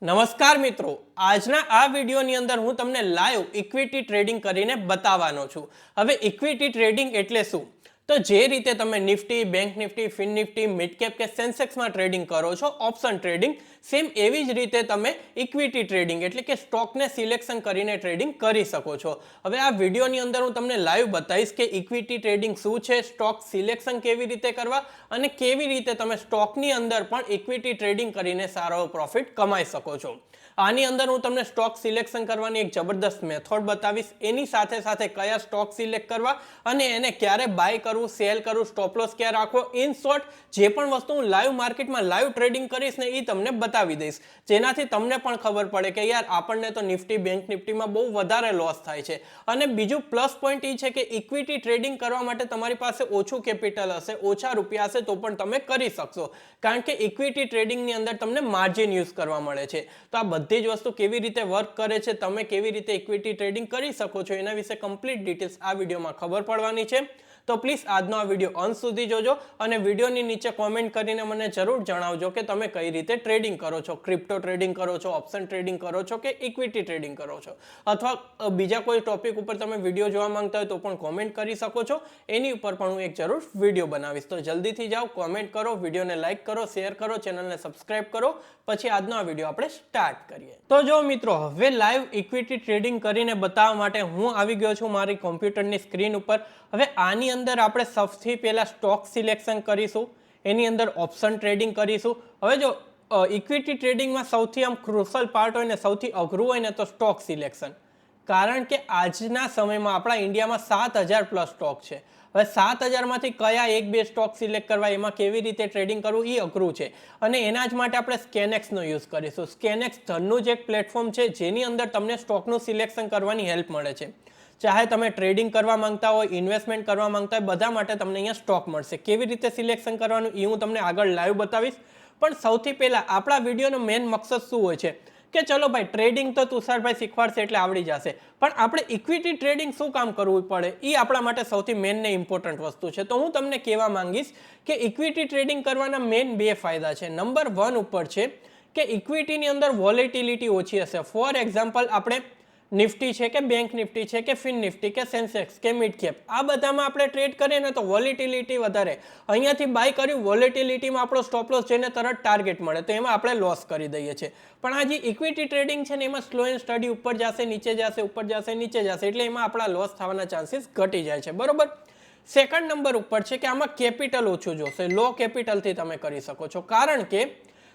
નમસ્કાર મિત્રો, આજના આ વિડીયોની અંદર હું તમને લાઈવ ઇક્વિટી ટ્રેડિંગ કરીને બતાવવાનો છું. હવે ઇક્વિટી ટ્રેડિંગ એટલે શું? તો જે રીતે તમે Nifty, bank Nifty, fin Nifty, mid cap કે સેન્સેક્સમાં ટ્રેડિંગ કરો છો, ઓપ્શન ટ્રેડિંગ, સેમ એવી જ રીતે તમે ઇક્વિટી ટ્રેડિંગ એટલે કે સ્ટોકને સિલેક્શન કરીને ટ્રેડિંગ કરી શકો છો. હવે આ વિડીયોની અંદર હું તમને લાઈવ બતાવીશ કે ઇક્વિટી ટ્રેડિંગ શું છે, સ્ટોક સિલેક્શન કેવી રીતે કરવા અને કેવી રીતે તમે સ્ટોકની અંદર પણ ઇક્વિટી ટ્રેડિંગ કરીને સારો પ્રોફિટ કમાઈ શકો છો. આની અંદર હું તમને સ્ટોક સિલેક્શન કરવાની એક જબરદસ્ત મેથડ બતાવીશ. એની સાથે સાથે કયા સ્ટોક સિલેક્ટ કરવા અને એને ક્યારે બાય કરવું, સેલ કરવું, સ્ટોપ લોસ ક્યારે રાખવો, ઇન શોર્ટ જે પણ વસ્તુ હું લાઈવ માર્કેટમાં લાઈવ ટ્રેડિંગ કરીશ ને એ તમને બતાવી દઈશ, જેનાથી તમને પણ ખબર પડે કે યાર આપણને તો નિફ્ટી, બેંક નિફ્ટીમાં બહુ વધારે લોસ થાય છે. અને બીજું પ્લસ પોઈન્ટ એ છે કે ઇક્વિટી ટ્રેડિંગ કરવા માટે તમારી પાસે ઓછું કેપિટલ હશે, ઓછા રૂપિયા હશે તો પણ તમે કરી શકશો, કારણ કે ઇક્વિટી ટ્રેડિંગની અંદર તમને માર્જિન યુઝ કરવા મળે છે. તો આ બધી જ વસ્તુ કેવી રીતે વર્ક કરે છે, તમે કેવી રીતે ઇક્વિટી ટ્રેડિંગ કરી શકો છો, એના વિશે કમ્પ્લીટ ડિટેલ્સ આ વિડીયોમાં ખબર પડવાની છે. તો પ્લીઝ આજનો આ વિડીયો અંત સુધી જોજો અને વિડીયોની નીચે કોમેન્ટ કરીને મને જરૂર જણાવજો કે તમે કઈ રીતે ટ્રેડિંગ કરો છો, ક્રિપ્ટો ટ્રેડિંગ કરો છો, ઓપ્શન ટ્રેડિંગ કરો છો કે ઇક્વિટી ટ્રેડિંગ કરો છો, અથવા બીજા કોઈ ટોપિક ઉપર તમે વિડીયો જોવા માંગતા હોય તો પણ કોમેન્ટ કરી શકો છો. એની ઉપર પણ હું એક જરૂર વિડીયો બનાવીશ. તો જલ્દીથી જાઓ, કોમેન્ટ કરો, વિડીયોને લાઈક કરો, શેર કરો, ચેનલને સબસ્ક્રાઇબ કરો. પછી આજનો આ વિડીયો આપણે સ્ટાર્ટ કરીએ. તો જો મિત્રો, હવે લાઈવ ઇક્વિટી ટ્રેડિંગ કરીને બતાવવા માટે હું આવી ગયો છું મારી કોમ્પ્યુટરની સ્ક્રીન ઉપર. હવે આની અંદર આપણે સૌથી પહેલા સ્ટોક સિલેક્શન કરીશું, એની અંદર ઓપ્શન ટ્રેડિંગ કરીશું. હવે જો ઇક્વિટી ટ્રેડિંગમાં સૌથી આમ ક્રુશિયલ પાર્ટ હોય ને, સૌથી અઘરું હોય ને તો સ્ટોક સિલેક્શન, કારણ કે આજના સમયમાં આપણા ઇન્ડિયામાં 7,000 પ્લસ સ્ટોક છે. હવે 7,000માંથી કયા એક બે સ્ટોક સિલેક્ટ કરવા, એમાં કેવી રીતે ટ્રેડિંગ કરવું એ અઘરું છે. અને એના જ માટે આપણે સ્કેનેક્સનો યુઝ કરીશું. સ્કેનેક્સ ધનનું જ એક પ્લેટફોર્મ છે જેની અંદર તમને સ્ટોકનું સિલેક્શન કરવાની હેલ્પ મળે છે. ચાહે તમે ટ્રેડિંગ કરવા માંગતા હોય, ઇન્વેસ્ટમેન્ટ કરવા માંગતા હોય, બધા માટે તમને અહીંયા સ્ટોક મળશે. કેવી રીતે સિલેક્શન કરવાનું એ હું તમને આગળ લાઈવ બતાવીશ. પણ સૌથી પહેલા આપણા વિડીયોનો મેઇન મકસદ શું હોય છે કે ચલો ભાઈ ટ્રેડિંગ તો તુષારભાઈ શીખવાડશે એટલે આવડી જશે, પણ આપણે ઇક્વિટી ટ્રેડિંગ શું કામ કરવું પડે એ આપણા માટે સૌથી મેઇન ને ઇમ્પોર્ટન્ટ વસ્તુ છે. તો હું તમને કહેવા માંગીશ કે ઇક્વિટી ટ્રેડિંગ કરવાના મેઇન બે ફાયદા છે. નંબર 1 ઉપર છે કે ઇક્વિટીની અંદર વોલેટિલિટી ઓછી હશે. ફોર એક્ઝામ્પલ, આપણે નિફ્ટી છે કે બેંક નિફ્ટી છે કે ફિન નિફ્ટી કે સેન્સેક્સ કે મિડ કેપ, આ બધામાં આપણે ટ્રેડ કરીએ ને તો વોલેટિલિટી વધારે. અહીંયાથી બાય કર્યું, વોલેટિલિટીમાં આપણો સ્ટોપ લોસ જઈને તરત ટાર્ગેટ મળે તો એમાં આપણે લોસ કરી દઈએ છીએ. પણ આ જે ઇક્વિટી ટ્રેડિંગ છે ને એમાં સ્લો એન્ડ સ્ટડી ઉપર જશે, નીચે જશે, ઉપર જશે, નીચે જશે, એટલે એમાં આપણા લોસ થવાના ચાન્સીસ ઘટી જાય છે. બરોબર. સેકન્ડ નંબર ઉપર છે કે આમાં કેપિટલ ઓછું જોશે. લો કેપિટલથી તમે કરી શકો છો, કારણ કે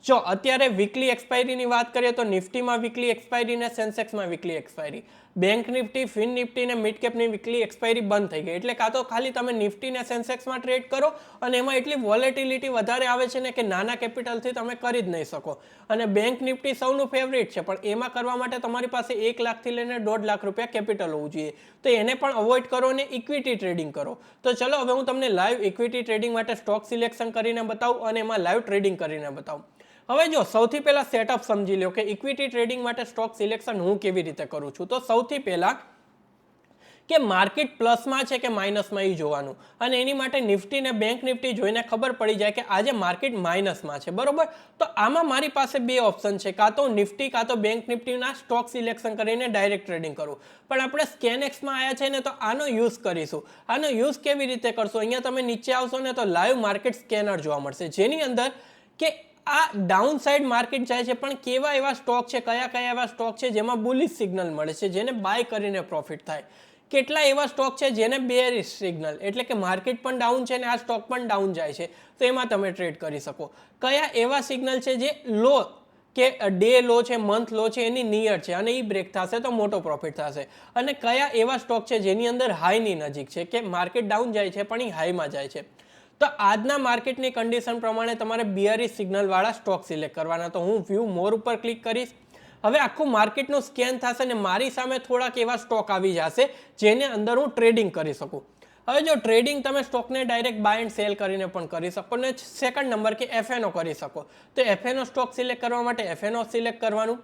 જો અત્યારે વીકલી એક્સપાયરીની વાત કરીએ તો નિફ્ટીમાં વીકલી એક્સપાયરી ને સેન્સેક્સમાં weekly expiry, bank Nifty, fin Nifty ને મિડ કેપની વીકલી એક્સપાયરી બંધ થઈ ગઈ. એટલે કાં તો ખાલી તમે નિફ્ટી ને સેન્સેક્સમાં ટ્રેડ કરો અને એમાં એટલી વોલેટિલિટી વધારે આવે છે ને કે નાના કેપિટલથી તમે કરી જ નહીં શકો. અને બેંક નિફ્ટી સૌનું ફેવરિટ છે, પણ એમાં કરવા માટે તમારી પાસે 1 લાખથી લઈને 1.5 લાખ રૂપિયા કેપિટલ હોવું જોઈએ. તો એને પણ અવોઇડ કરો ને ઇક્વિટી ટ્રેડિંગ કરો. તો ચલો હવે હું તમને લાઈવ ઇક્વિટી ટ્રેડિંગ માટે સ્ટોક સિલેક્શન કરીને બતાવું અને એમાં લાઈવ ટ્રેડિંગ કરીને બતાવું. હવે જો સૌથી પહેલા સેટઅપ સમજી લો કે ઇક્વિટી ટ્રેડિંગ માટે સ્ટોક સિલેક્શન હું કેવી રીતે કરું છું. તો સૌથી પહેલા કે માર્કેટ પ્લસમાં છે કે માઇનસમાં એ જોવાનું, અને એની માટે નિફ્ટી ને બેંક નિફ્ટી જોઈને ખબર પડી જાય કે આજે માર્કેટ માઇનસમાં છે. બરોબર. તો આમાં મારી પાસે બે ઓપ્શન છે, કાં તો નિફ્ટી કાં તો બેંક નિફ્ટીના સ્ટોક સિલેક્શન કરીને ડાયરેક્ટ ટ્રેડિંગ કરવું. પણ આપણે સ્કેનેક્સમાં આવ્યા છે ને તો આનો યુઝ કરીશું. આનો યુઝ કેવી રીતે કરશો? અહીંયા તમે નીચે આવશો ને તો લાઈવ માર્કેટ સ્કેનર જોવા મળશે, જેની અંદર કે આ ડાઉન સાઇડ માર્કેટ જાય છે, પણ કેવા એવા સ્ટોક છે, કયા કયા એવા સ્ટોક છે જેમાં બુલિશ સિગ્નલ મળે છે, જેને બાય કરીને પ્રોફિટ થાય. કેટલા એવા સ્ટોક છે જેને બેરિશ સિગ્નલ, એટલે કે માર્કેટ પણ ડાઉન છે અને આ સ્ટોક પણ ડાઉન જાય છે, તો એમાં તમે ટ્રેડ કરી શકો. કયા એવા સિગ્નલ છે જે લો કે ડે લો છે, મંથ લો છે, એની નિયર છે અને એ બ્રેક થશે તો મોટો પ્રોફિટ થશે. અને કયા એવા સ્ટોક છે જેની અંદર હાઈની નજીક છે, કે માર્કેટ ડાઉન જાય છે પણ એ હાઈમાં જાય છે. તો આજના માર્કેટની કન્ડિશન પ્રમાણે તમારે બિયરિશ સિગ્નલવાળા સ્ટોક સિલેક્ટ કરવાના. તો હું વ્યૂ મોર ઉપર ક્લિક કરીશ. હવે આખું માર્કેટનું સ્કેન થશે ને મારી સામે થોડાક એવા સ્ટોક આવી જશે જેને અંદર હું ટ્રેડિંગ કરી શકું. હવે જો ટ્રેડિંગ તમે સ્ટોકને ડાયરેક્ટ બાય એન્ડ સેલ કરીને પણ કરી શકો ને સેકન્ડ નંબર કે એફએનઓ કરી શકો. તો એફએનઓ સ્ટોક સિલેક્ટ કરવા માટે એફએનઓ સિલેક્ટ કરવાનું.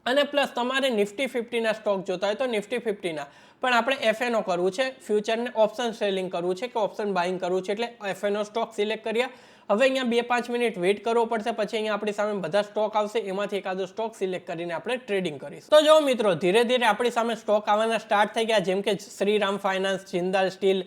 અને પ્લસ તમારે નિફ્ટી 50ના સ્ટોક જોતા હોય તો નિફ્ટી 50ના, પણ આપણે એફએનઓ કરવું છે, ફ્યુચરને ઓપ્શન સેલિંગ કરવું છે કે ઓપ્શન બાઇંગ કરવું છે, એટલે એફએનઓ સ્ટોક સિલેક્ટ કર્યા. હવે અહીંયા 2-5 મિનિટ વેઇટ કરવો પડશે, પછી અહીંયા આપણી સામે બધા સ્ટોક આવશે, એમાંથી એકાદો સ્ટોક સિલેક્ટ કરીને આપણે ટ્રેડિંગ કરીશું. તો જો મિત્રો ધીરે ધીરે આપણી સામે સ્ટોક આવવાના સ્ટાર્ટ થઈ ગયા, જેમ કે Shriram finance, Jindal steel,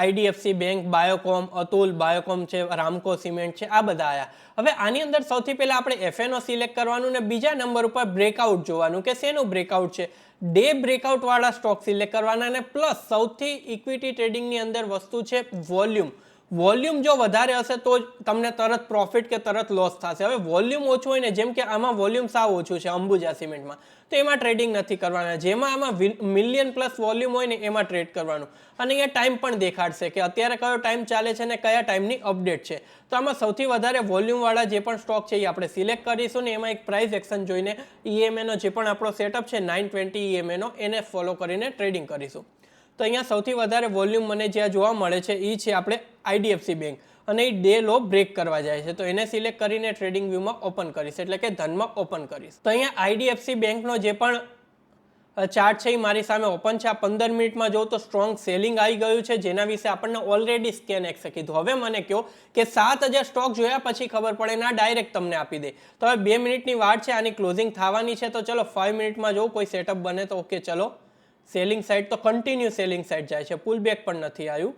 IDFC bank, Biocon, Atul, Biocon છે, રામકો સિમેન્ટ છે, આ બધા આયા. હવે આની અંદર સૌથી પહેલા આપણે એફએનઓ સિલેક્ટ કરવાનું ને બીજા નંબર ઉપર બ્રેકઆઉટ જોવાનું કે શેનું બ્રેકઆઉટ છે. ડે બ્રેકઆઉટ વાળા સ્ટોક સિલેક્ટ કરવાના અને પ્લસ સૌથી ઇક્વિટી ટ્રેડિંગની અંદર વસ્તુ છે વોલ્યુમ. વોલ્યુમ જો વધારે હશે તો જ તમને તરત પ્રોફિટ કે તરત લોસ થશે. હવે વોલ્યુમ ઓછું હોય ને, જેમ કે આમાં વોલ્યુમ સાવ ઓછું છે અંબુજા સિમેન્ટમાં, તો એમાં ટ્રેડિંગ નથી કરવાના. જેમાં આમાં મિલિયન પ્લસ વોલ્યુમ હોય ને એમાં ટ્રેડ કરવાનું. અને અહીંયા ટાઈમ પણ દેખાડશે કે અત્યારે કયો ટાઈમ ચાલે છે ને કયા ટાઈમની અપડેટ છે. તો આમાં સૌથી વધારે વોલ્યુમવાળા જે પણ સ્ટોક છે એ આપણે સિલેક્ટ કરીશું ને એમાં એક પ્રાઇસ એક્શન જોઈને EMA નો જે પણ આપણો સેટઅપ છે 920 EMA નો, એને ફોલો કરીને ટ્રેડિંગ કરીશું. તો અહીંયા સૌથી વધારે વોલ્યુમ મને જ્યાં જોવા મળે છે એ છે આપણે આઈડીએફસી બેંક, અને એ ડે લો બ્રેક કરવા જાય છે, તો એને સિલેક્ટ કરીને ટ્રેડિંગ વ્યૂમાં ઓપન કરીશ, એટલે કે ધનમાં ઓપન કરીશ. તો અહીંયા આઈડીએફસી બેંકનો જે પણ ચાર્ટ છે એ મારી સામે ઓપન છે. આ 15 મિનિટમાં જો તો સ્ટ્રોંગ સેલિંગ આવી ગયું છે, જેના વિશે આપણને ઓલરેડી સ્કેન એક્સે કીધું. હવે મને કહો કે 7000 સ્ટોક જોયા પછી ખબર પડે ના ડાયરેક્ટ તમને આપી દે. તો હવે 2 મિનિટની વાર છે, આની ક્લોઝિંગ થવાની છે, તો ચલો 5 મિનિટમાં જો કોઈ સેટઅપ બને તો ઓકે. ચલો સેલિંગ સાઇડ તો કન્ટિન્યુ સેલિંગ સાઇડ જાય છે, પુલ બેક પણ નથી આવ્યું.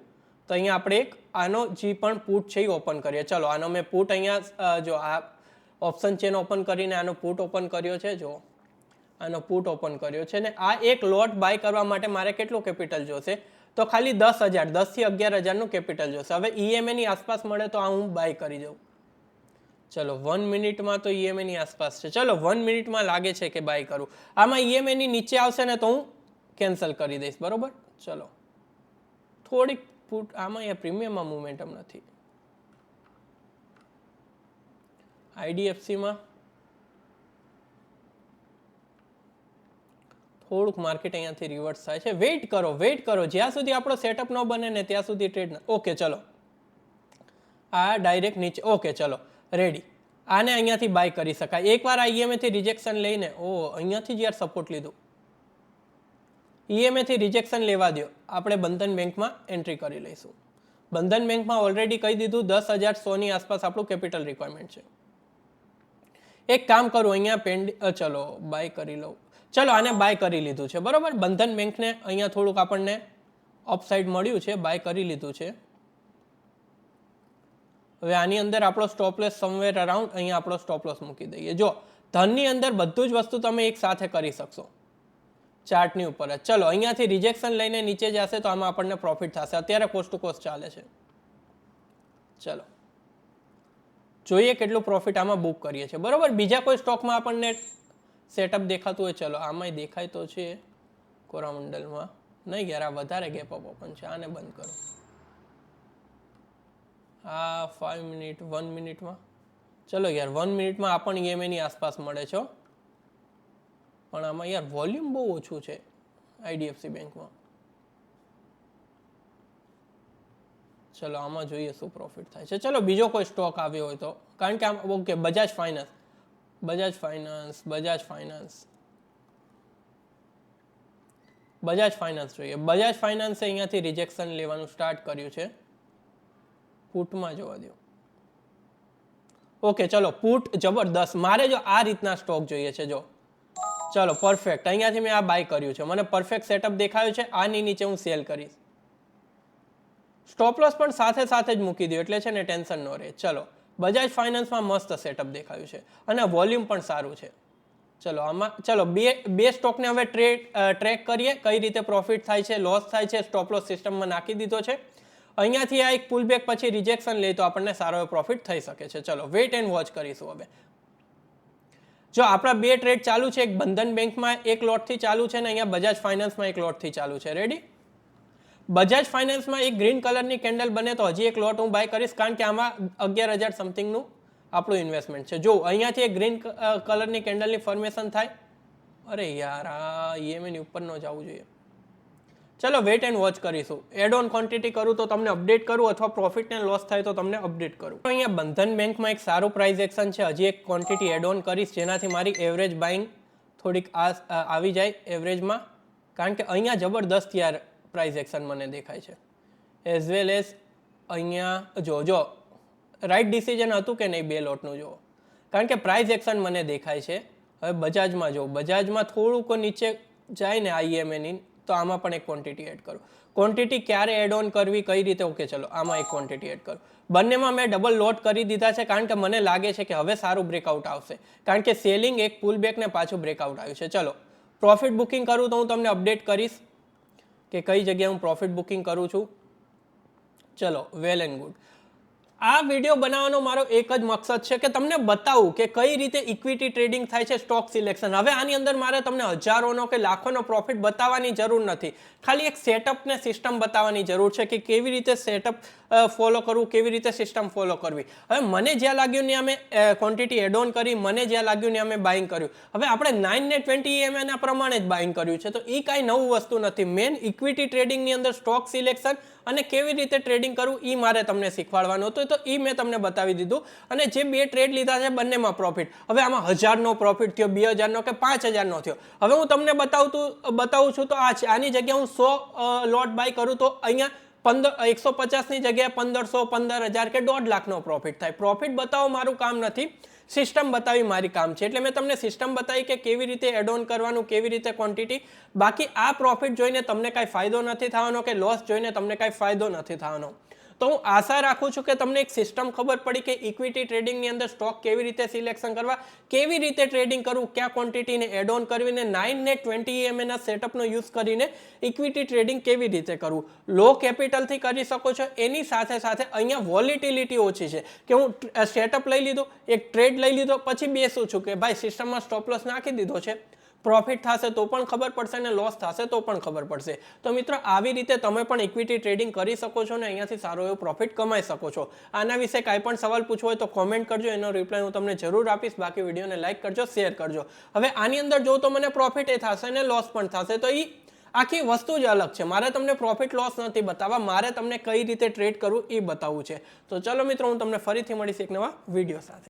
તો અહીંયા આપણે એક આનો જે પણ પુટ છે એ ઓપન કરીએ. ચલો આનો મેં પુટ અહીંયા જો આ ઓપ્શન ચેન ઓપન કરીને આનો પુટ ઓપન કર્યો છે, જો આનો પુટ ઓપન કર્યો છે ને આ એક લોટ બાય કરવા માટે મારે કેટલું કેપિટલ જોશે? તો ખાલી 10,000, 10 થી 11,000નું કેપિટલ જોશે. હવે EMA ની આસપાસ મળે તો આ હું બાય કરી દઉં. ચલો 1 મિનિટમાં તો EMA ની આસપાસ છે. ચલો 1 મિનિટમાં લાગે છે કે બાય કરું. આમાં EMA ની નીચે આવશે ને તો હું કેન્સલ કરી દઈશ, બરોબર. ચલો થોડીક પુટ આમાં અહીંયા પ્રીમિયમમાં મોમેન્ટમ નથી. આઈડીએફસીમાં થોડુંક માર્કેટ અહીંયાથી રિવર્સ થાય છે. વેઇટ કરો જ્યાં સુધી આપણો સેટઅપ ન બને ને ત્યાં સુધી ટ્રેડ ઓકે. ચલો આ ડાયરેક્ટ નીચે ઓકે. ચલો રેડી. આને અહીંયાથી બાય કરી શકાય. એકવાર આ EMA થી રિજેક્શન લઈને અહીંયાથી જ યાર સપોર્ટ લીધું. EMA થી રિજેક્શન લેવા દો, આપણે બંધન બેંકમાં એન્ટ્રી કરી લઈશું. બંધન બેંકમાં ઓલરેડી કહી દીધું 10,100 ની આસપાસ આપણું કેપિટલ રિક્વાયરમેન્ટ છે. એક કામ કરું અહીંયા ચલો બાય કરી લઉં. ચલો આને બાય કરી લીધું છે, બરોબર. બંધન બેંકને અહીંયા થોડુંક આપણને અપસાઇડ મળ્યું છે, બાય કરી લીધું છે. હવે આની અંદર આપણો સ્ટોપલોસ સમવેર અરાઉન્ડ અહીંયા આપણો સ્ટોપલોસ મૂકી દઈએ. જો ધનની અંદર બધું જ વસ્તુ તમે એક સાથે કરી શકશો ચાર્ટની ઉપર જ. ચલો અહીંયાથી રિજેક્શન લઈને નીચે જશે તો આમાં આપણને પ્રોફિટ થશે. અત્યારે કોસ્ટ ટુ કોસ્ટ ચાલે છે. ચલો જોઈએ કેટલું પ્રોફિટ આમાં બુક કરીએ છીએ, બરોબર. બીજા કોઈ સ્ટોકમાં આપણને સેટઅપ દેખાતું હોય, ચલો આમાંય દેખાય તો છે કોરામંડલમાં નહીં યાર, આ વધારે ગેપ અપ ઓપન છે, આને બંધ કરો. આ 5 મિનિટ 1 મિનિટમાં ચલો યાર 1 મિનિટમાં આ પણ EMA ની આસપાસ મળે છે, પણ આમાં યાર વોલ્યુમ બહુ ઓછું છે આઈડીએફસી બેંકમાં. ચલો આમાં જોઈએ શું પ્રોફિટ થાય છે. ચલો બીજો કોઈ સ્ટોક આવ્યો હોય તો, કારણ કે આમ ઓકે બજાજ ફાઇનાન્સ જોઈએ. બજાજ ફાઇનાન્સે અહીંયાથી રિજેક્શન લેવાનું સ્ટાર્ટ કર્યું છે. પુટમાં જોવા દો. ઓકે ચલો પુટ જબરદસ્ત. મારે જો આ રીતના સ્ટોક જોઈએ છે, જો ચલો પરફેક્ટ. અહીંયાથી મેં આ બાય કર્યું છે, મને પરફેક્ટ સેટઅપ દેખાયું છે. આની નીચે હું સેલ કરીશ. સ્ટોપ લોસ પણ સાથે જ મૂકી દો, એટલે છે ને ટેન્શન ન રહે. ચલો બજાજ ફાઇનાન્સમાં મસ્ત સેટઅપ દેખાયું છે અને વોલ્યુમ પણ સારું છે. ચલો આમાં ચલો બે સ્ટોકને હવે ટ્રેક કરીએ કઈ રીતે પ્રોફિટ થાય છે, લોસ થાય છે. સ્ટોપ લોસ સિસ્ટમમાં નાખી દીધો છે. અહીંયાથી આ એક પુલ બેક પછી રિજેક્શન લે તો આપણને સારો એવો પ્રોફિટ થઈ શકે છે. ચલો વેઇટ એન્ડ વોચ કરીશું. હવે જો આપણા બે ટ્રેડ ચાલુ છે, એક બંધન બેંકમાં એક લોટથી ચાલુ છે ને અહીંયા બજાજ ફાઇનાન્સમાં એક લોટથી ચાલુ છે. રેડી. બજાજ ફાઇનાન્સમાં એક ગ્રીન કલરની કેન્ડલ બને તો હજી એક લોટ હું બાય કરીશ, કારણ કે આમાં 11,000 સમથિંગનું આપણું ઇન્વેસ્ટમેન્ટ છે. જો અહીંયાથી એક ગ્રીન કલરની કેન્ડલની ફોર્મેશન થાય, અરે યાર આ EMA ની ઉપર ન જવું જોઈએ. ચલો વેઇટ એન્ડ વોચ કરીશું. એડ ઓન ક્વોન્ટિટી કરું તો તમને અપડેટ કરું, અથવા પ્રોફિટ ને લોસ થાય તો તમને અપડેટ કરું. અહીંયા બંધન બેંકમાં એક સારું પ્રાઇસ એક્શન છે. હજી એક ક્વોન્ટિટી એડ ઓન કરીશ, જેનાથી મારી એવરેજ બાઇંગ થોડીક આવી જાય એવરેજમાં, કારણ કે અહીંયા જબરદસ્ત યાર પ્રાઇસ એક્શન મને દેખાય છે. એઝ વેલ એઝ અહીંયા જો રાઈટ ડિસિઝન હતું કે નહીં 2 લોટનું જુઓ, કારણ કે પ્રાઇસ એક્શન મને દેખાય છે. હવે બજાજમાં જો બજાજમાં થોડુંક નીચે જાય ને IEMA તો આમાં પણ એક ક્વોન્ટિટી એડ કરું. ક્વોન્ટિટી ક્યારે એડ ઓન કરવી કઈ રીતે, ઓકે ચલો આમાં એક ક્વોન્ટિટી એડ કરું. બંનેમાં મેં ડબલ લોટ કરી દીધા છે, કારણ કે મને લાગે છે કે હવે સારું બ્રેકઆઉટ આવશે, કારણ કે સેલિંગ એક પુલ બેક ને પાછું બ્રેકઆઉટ આવ્યું છે. ચલો પ્રોફિટ બુકિંગ કરું તો હું તમને અપડેટ કરીશ કે કઈ જગ્યાએ હું પ્રોફિટ બુકિંગ કરું છું. ચલો વેલ એન્ડ ગુડ. આ વિડીયો બનાવવાનો મારો એક જ મકસદ છે કે તમને બતાવું કે કઈ રીતે ઇક્વિટી ટ્રેડિંગ થાય છે, સ્ટોક સિલેક્શન. હવે આની અંદર મારે તમને હજારોનો કે લાખોનો પ્રોફિટ બતાવવાની જરૂર નથી, ખાલી એક સેટઅપ ને સિસ્ટમ બતાવવાની જરૂર છે કે કેવી રીતે સેટઅપ ફોલો કરવું, કેવી રીતે સિસ્ટમ ફોલો કરવી. હવે મને જ્યાં લાગ્યું ને અમે ક્વોન્ટિટી એડ ઓન કરી, મને જ્યાં લાગ્યું ને અમે બાઇંગ કર્યું. હવે આપણે 9 ને 20 EMA ના પ્રમાણે જ બાઇંગ કર્યું છે, તો એ કાંઈ નવું વસ્તુ નથી. મેન ઇક્વિટી ટ્રેડિંગની અંદર સ્ટોક સિલેક્શન અને કેવી રીતે ટ્રેડિંગ કરવું એ મારે તમને શીખવાડવાનું હતું, તો એ મેં તમને બતાવી દીધું. અને જે 2 ટ્રેડ લીધા છે બંનેમાં પ્રોફિટ, હવે આમાં 1000નો પ્રોફિટ થયો, 2000નો કે 5000નો થયો. હવે હું તમને બતાવું છું તો આ છે. આની જગ્યાએ હું 100 લોટ બાય કરું તો અહીંયા 150ની જગ્યાએ 1500, 15000 કે 1.5 લાખનો પ્રોફિટ થાય. પ્રોફિટ બતાવો મારું કામ નથી, સિસ્ટમ બતાવી મારી કામ છે. એટલે મેં તમને સિસ્ટમ બતાવી કે કેવી રીતે એડ ઓન કરવાનું, કેવી રીતે ક્વોન્ટિટી. બાકી આ પ્રોફિટ જોઈને તમને કાંઈ ફાયદો નથી થવાનો કે લોસ જોઈને તમને કાંઈ ફાયદો નથી થવાનો. તો હું આશા રાખું છું કે તમને એક સિસ્ટમ ખબર પડી કે ઇક્વિટી ટ્રેડિંગની અંદર સ્ટોક કેવી રીતે સિલેક્શન કરવા, કેવી રીતે ટ્રેડિંગ કરવું, કયા ક્વોન્ટિટીને એડ ઓન કરવીને 9 ને 20 EMA ના સેટઅપનો યુઝ કરીને ઇક્વિટી ટ્રેડિંગ કેવી રીતે કરવું. લો કેપિટલથી કરી શકો છો. એની સાથે સાથે અહીંયા વોલેટિલિટી ઓછી છે કે હું સેટઅપ લઈ લીધું, એક ટ્રેડ લઈ લીધો, પછી બેસું છું કે ભાઈ સિસ્ટમમાં સ્ટોપ લોસ નાખી દીધો છે, પ્રોફિટ થશે તો પણ ખબર પડશે અને લોસ થશે તો પણ ખબર પડશે. તો મિત્રો આવી રીતે તમે પણ ઇક્વિટી ટ્રેડિંગ કરી શકો છો અને અહીંયાથી સારો એવો પ્રોફિટ કમાઈ શકો છો. આના વિશે કાંઈ પણ સવાલ પૂછવો હોય તો કોમેન્ટ કરજો, એનો રિપ્લાય હું તમને જરૂર આપીશ. બાકી વિડીયોને લાઇક કરજો, શેર કરજો. હવે આની અંદર જો તો મને પ્રોફિટ એ થશે અને લોસ પણ થશે, તો એ આખી વસ્તુ જ અલગ છે. મારે તમને પ્રોફિટ લોસ નથી બતાવવા, મારે તમને કઈ રીતે ટ્રેડ કરવું એ બતાવવું છે. તો ચલો મિત્રો, હું તમને ફરીથી મળીશ એક નવા વિડીયો સાથે.